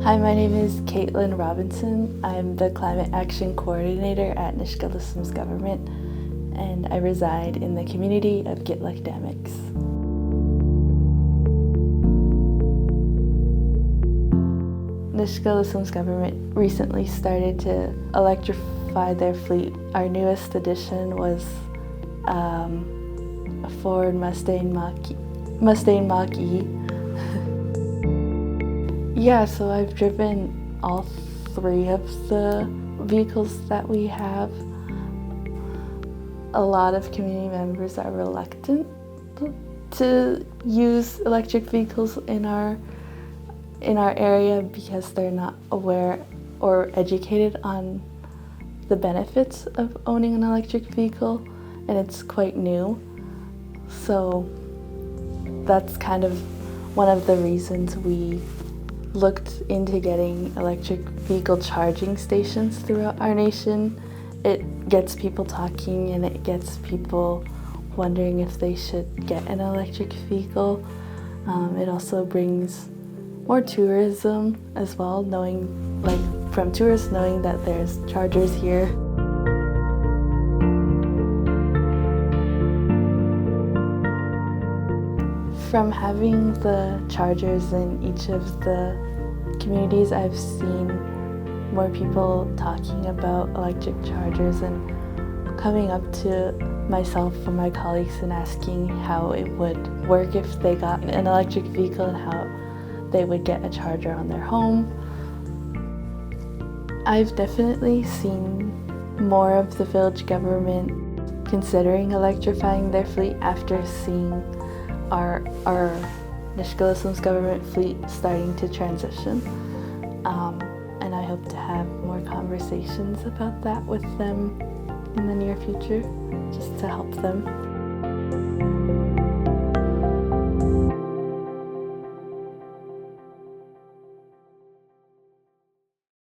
Hi, my name is Kaitlyn Robinson. I'm the Climate Action Coordinator at Nisga'a Lisims Government, and I reside in the community of Kaitlyn. Nisga'a Lisims Government recently started to electrify their fleet. Our newest addition was a Ford Mustang Mach-E. Yeah, so I've driven all three of the vehicles that we have. A lot of community members are reluctant to use electric vehicles in our area because they're not aware or educated on the benefits of owning an electric vehicle, and it's quite new. So that's kind of one of the reasons we looked into getting electric vehicle charging stations throughout our nation. It gets people talking and it gets people wondering if they should get an electric vehicle. It also brings more tourism as well, from tourists knowing that there's chargers here. From having the chargers in each of the communities, I've seen more people talking about electric chargers and coming up to myself or my colleagues and asking how it would work if they got an electric vehicle and how they would get a charger on their home. I've definitely seen more of the village government considering electrifying their fleet after seeing our Nisga'a Lisims Government fleet starting to transition. And I hope to have more conversations about that with them in the near future, just to help them.